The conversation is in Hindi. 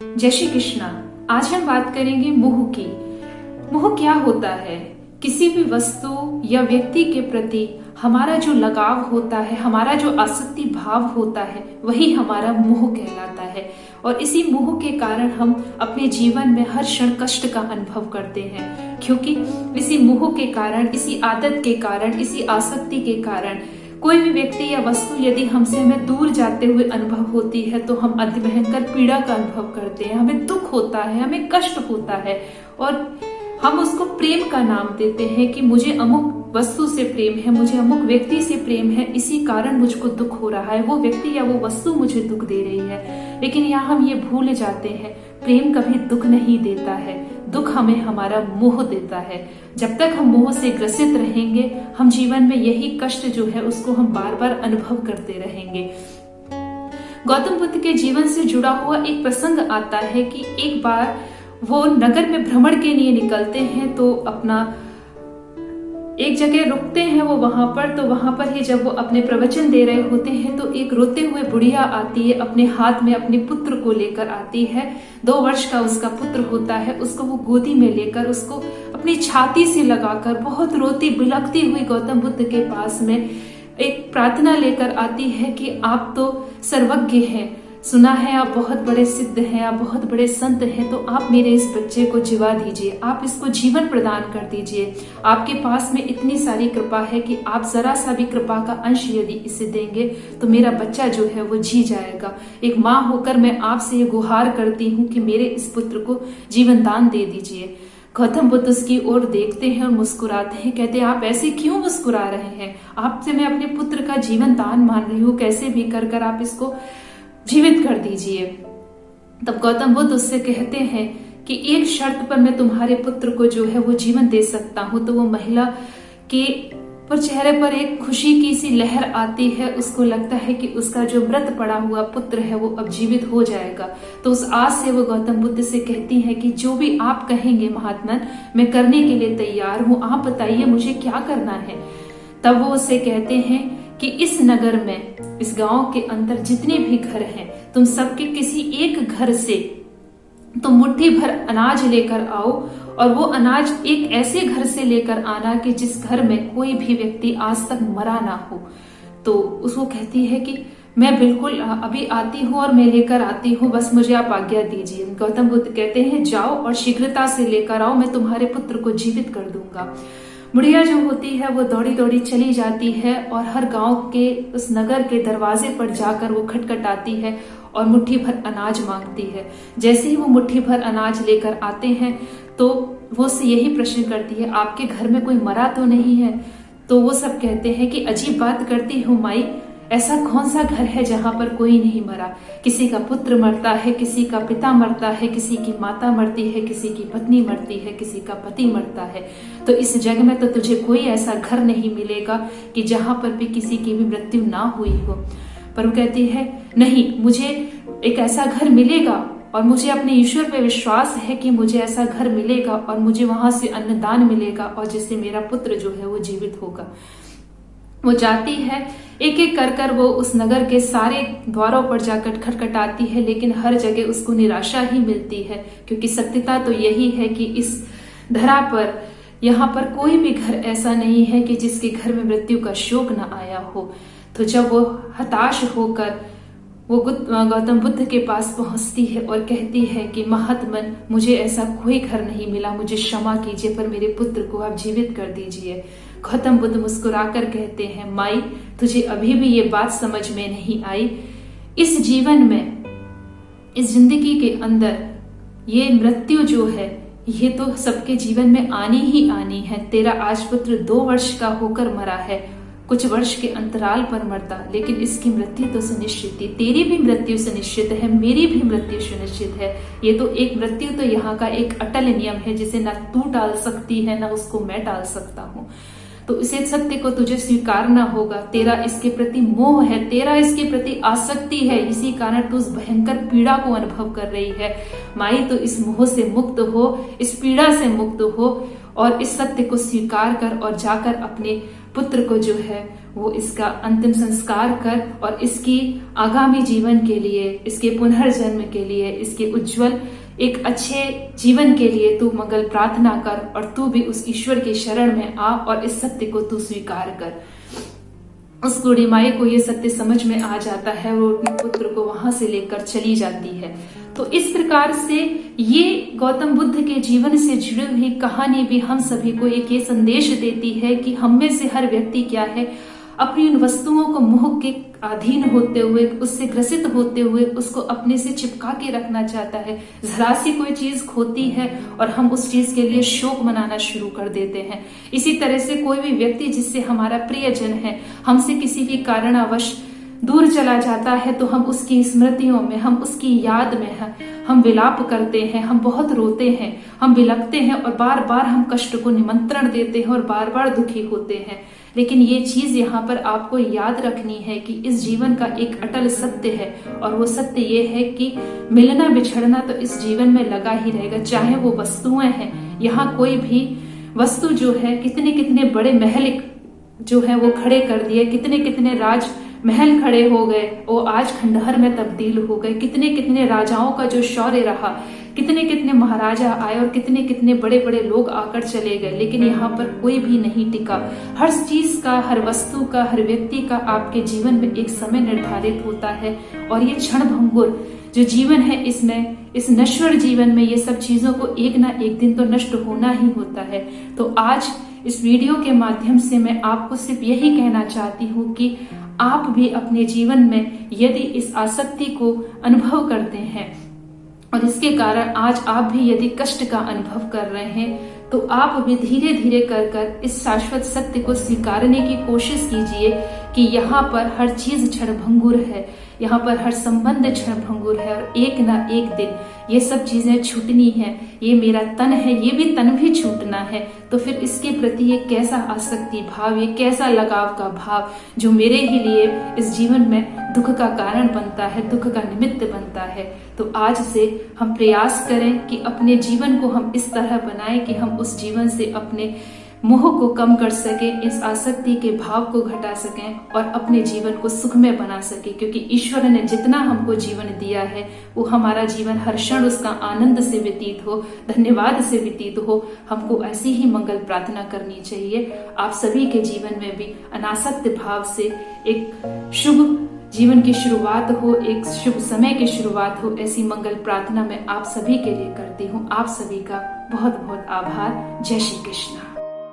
जय श्री कृष्णा। आज हम बात करेंगे मोह की। मोह क्या होता है? किसी भी वस्तु या व्यक्ति के प्रति हमारा जो लगाव होता है, हमारा जो आसक्ति भाव होता है, वही हमारा मोह कहलाता है। और इसी मोह के कारण हम अपने जीवन में हर क्षण कष्ट का अनुभव करते हैं, क्योंकि इसी मोह के कारण, इसी आदत के कारण, इसी आसक्ति के कारण कोई भी व्यक्ति या वस्तु यदि हमसे हमें दूर जाते हुए अनुभव होती है तो हम अति भयंकर पीड़ा का अनुभव करते हैं। हमें दुख होता है, हमें कष्ट होता है और हम उसको प्रेम का नाम देते हैं कि मुझे अमुक वस्तु से प्रेम है, मुझे अमुक व्यक्ति से प्रेम है, इसी कारण मुझको दुख हो रहा है, वो व्यक्ति या वो वस्तु मुझे दुख दे रही है। लेकिन यहाँ हम ये भूल जाते हैं, प्रेम कभी दुख नहीं देता है, दुख हमें हमारा मोह देता है। जब तक हम मोह से ग्रसित रहेंगे, हम जीवन में यही कष्ट जो है उसको हम बार बार अनुभव करते रहेंगे। गौतम बुद्ध के जीवन से जुड़ा हुआ एक प्रसंग आता है कि एक बार वो नगर में भ्रमण के लिए निकलते हैं, तो अपना एक जगह रुकते हैं वो वहां पर। तो वहां पर ही जब वो अपने प्रवचन दे रहे होते हैं तो एक रोते हुए बुढ़िया आती है, अपने हाथ में अपने पुत्र को लेकर आती है। 2 वर्ष का उसका पुत्र होता है, उसको वो गोदी में लेकर उसको अपनी छाती से लगाकर बहुत रोती बिलखती हुई गौतम बुद्ध के पास में एक प्रार्थना लेकर आती है कि आप तो सर्वज्ञ हैं, सुना है आप बहुत बड़े सिद्ध हैं, आप बहुत बड़े संत हैं, तो आप मेरे इस बच्चे को जीवा दीजिए, आप इसको जीवन प्रदान कर दीजिए। आपके पास में इतनी सारी कृपा है कि आप जरा सा भी कृपा का अंश यदि इसे देंगे तो मेरा बच्चा जो है वो जी जाएगा। एक माँ होकर मैं आपसे ये गुहार करती हूँ कि मेरे इस पुत्र को जीवन दान दे दीजिए। गौतम बुद्ध उसकी ओर देखते हैं और मुस्कुराते हैं, कहते हैं आप ऐसे क्यों मुस्कुरा रहे हैं? आपसे मैं अपने पुत्र का जीवन दान मान रही हूँ, कैसे भी कर कर आप इसको जीवित कर दीजिए। तब गौतम बुद्ध उससे कहते हैं कि एक शर्त पर मैं तुम्हारे पुत्र को जो है वो जीवन दे सकता हूँ। तो वो महिला के पर चेहरे पर एक खुशी की सी लहर आती है, उसको लगता है कि उसका जो मृत पड़ा हुआ पुत्र है वो अब जीवित हो जाएगा। तो उस आस से वो गौतम बुद्ध से कहती है कि जो भी आप कहेंगे महात्मन, मैं करने के लिए तैयार हूँ, आप बताइए मुझे क्या करना है। तब वो उसे कहते हैं कि इस नगर में, इस गांव के अंदर जितने भी घर हैं, तुम सबके किसी एक घर से तुम मुट्ठी भर अनाज लेकर आओ, और वो अनाज एक ऐसे घर से लेकर आना कि जिस घर में कोई भी व्यक्ति आज तक मरा ना हो। तो उसको कहती है कि मैं बिल्कुल अभी आती हूँ और मैं लेकर आती हूँ, बस मुझे आप आज्ञा दीजिए। गौतम बुद्ध कहते हैं जाओ और शीघ्रता से लेकर आओ, मैं तुम्हारे पुत्र को जीवित कर दूंगा। बुढ़िया जो होती है वो दौड़ी दौड़ी चली जाती है और हर गांव के उस नगर के दरवाजे पर जाकर वो खटखटाती है और मुट्ठी भर अनाज मांगती है। जैसे ही वो मुट्ठी भर अनाज लेकर आते हैं तो वो उससे यही प्रश्न करती है, आपके घर में कोई मरा तो नहीं है? तो वो सब कहते हैं कि अजीब बात करती हूँ माई, ऐसा कौन सा घर है जहां पर कोई नहीं मरा? किसी का पुत्र मरता है, किसी का पिता मरता है, किसी की माता मरती है, किसी की पत्नी मरती है, किसी का पति मरता है। तो इस जग में तो तुझे कोई ऐसा घर नहीं मिलेगा कि जहां पर भी किसी की भी मृत्यु ना हुई हो। पर वो कहती है नहीं, मुझे एक ऐसा घर मिलेगा और मुझे अपने ईश्वर पे विश्वास है कि मुझे ऐसा घर मिलेगा और मुझे वहां से अन्नदान मिलेगा और जिससे मेरा पुत्र जो है वो जीवित होगा। वो जाती है, एक एक कर कर वो उस नगर के सारे द्वारों पर जाकर खटखटाती है, लेकिन हर जगह उसको निराशा ही मिलती है, क्योंकि सत्यता तो यही है कि इस धरा पर, यहाँ पर कोई भी घर ऐसा नहीं है कि जिसके घर में मृत्यु का शोक न आया हो। तो जब वो हताश होकर वो गौतम बुद्ध के पास पहुंचती है और कहती है कि महात्मन, मुझे ऐसा कोई घर नहीं मिला, मुझे क्षमा कीजिए, पर मेरे पुत्र को आप जीवित कर दीजिए। गौतम बुद्ध मुस्कुराकर कहते हैं, माई तुझे अभी भी ये बात समझ में नहीं आई। इस जीवन में, इस जिंदगी के अंदर ये मृत्यु जो है ये तो सबके जीवन में आनी ही आनी है। तेरा आज पुत्र 2 वर्ष का होकर मरा है, कुछ वर्ष के अंतराल पर मरता, लेकिन इसकी मृत्यु तो सुनिश्चित थी। तेरी भी मृत्यु सुनिश्चित है, मेरी भी मृत्यु सुनिश्चित है। ये तो एक मृत्यु तो यहाँ का एक अटल नियम है जिसे ना तू टाल सकती है ना उसको मैं टाल सकता हूँ। तो इसे सत्य को तुझे स्वीकारना होगा। तेरा इसके प्रति मोह है, तेरा इसके प्रति आसक्ति है, इसी कारण तू उस भयंकर पीड़ा को अनुभव कर रही है। माई तो इस मोह से मुक्त हो, इस पीड़ा से मुक्त हो और इस सत्य को स्वीकार कर और जाकर अपने पुत्र को जो है वो इसका अंतिम संस्कार कर और इसकी आगामी जीवन के लिए, इसके पुनर्जन्म के लिए, इसके उज्जवल एक अच्छे जीवन के लिए तू मंगल प्रार्थना कर और तू भी उस ईश्वर के शरण में आ और इस सत्य को तू स्वीकार कर। उस बूढ़ी माई को ये सत्य समझ में आ जाता है, वो अपने पुत्र को वहां से लेकर चली जाती है। तो इस प्रकार से ये गौतम बुद्ध के जीवन से जुड़ी हुई कहानी भी हम सभी को एक ये संदेश देती है कि हम में से हर व्यक्ति क्या है, अपनी उन वस्तुओं को मोह के अधीन होते हुए, उससे ग्रसित होते हुए उसको अपने से चिपका के रखना चाहता है। जरा सी कोई चीज खोती है और हम उस चीज के लिए शोक मनाना शुरू कर देते हैं। इसी तरह से कोई भी व्यक्ति जिससे हमारा प्रियजन है, हमसे किसी भी कारणवश दूर चला जाता है, तो हम उसकी स्मृतियों में, हम उसकी याद में हम विलाप करते हैं, हम बहुत रोते हैं, हम बिलखते हैं और बार बार हम कष्ट को निमंत्रण देते हैं और बार बार दुखी होते हैं। लेकिन ये चीज यहाँ पर आपको याद रखनी है कि इस जीवन का एक अटल सत्य है, और वो सत्य ये है कि मिलना बिछड़ना तो इस जीवन में लगा ही रहेगा। चाहे वो वस्तुएं हैं, यहाँ कोई भी वस्तु जो है, कितने कितने बड़े महल जो है वो खड़े कर दिए, कितने कितने राज महल खड़े हो गए, वो आज खंडहर में तब्दील हो गए। कितने कितने राजाओं का जो शौर्य रहा, कितने कितने महाराजा आए और कितने कितने बड़े बड़े लोग आकर चले गए, लेकिन यहाँ पर कोई भी नहीं टिका। हर चीज का, हर वस्तु का, हर व्यक्ति का आपके जीवन में एक समय निर्धारित होता है, और ये क्षण भंगुर जो जीवन है, इसमें, इस नश्वर जीवन में ये सब चीजों को एक ना एक दिन तो नष्ट होना ही होता है। तो आज इस वीडियो के माध्यम से मैं आपको सिर्फ यही कहना चाहती हूँ कि आप भी अपने जीवन में यदि इस आसक्ति को अनुभव करते हैं और इसके कारण आज आप भी यदि कष्ट का अनुभव कर रहे हैं, तो आप भी धीरे धीरे कर इस शाश्वत सत्य को स्वीकारने की कोशिश कीजिए कि यहाँ पर हर चीज क्षणभंगुर है, यहाँ पर हर संबंध क्षणभंगुर है, और एक ना एक दिन ये सब चीजें छूटनी है। ये मेरा तन है, ये भी तन भी छूटना है। तो फिर इसके प्रति ये कैसा आसक्ति भाव, ये कैसा लगाव का भाव जो मेरे ही लिए इस जीवन में दुख का कारण बनता है, दुख का निमित्त बनता है। तो आज से हम प्रयास करें कि अपने जीवन को हम इस तरह बनाएं कि हम उस जीवन से अपने मोह को कम कर सकें, इस आसक्ति के भाव को घटा सकें और अपने जीवन को सुखमय बना सकें। क्योंकि ईश्वर ने जितना हमको जीवन दिया है, वो हमारा जीवन हर क्षण उसका आनंद से व्यतीत हो, धन्यवाद से व्यतीत हो। हमको ऐसी ही मंगल प्रार्थना करनी चाहिए। आप सभी के जीवन में भी अनासक्त भाव से एक शुभ जीवन की शुरुआत हो, एक शुभ समय की शुरुआत हो, ऐसी मंगल प्रार्थना मैं आप सभी के लिए करती हूँ। आप सभी का बहुत बहुत आभार। जय श्री कृष्ण।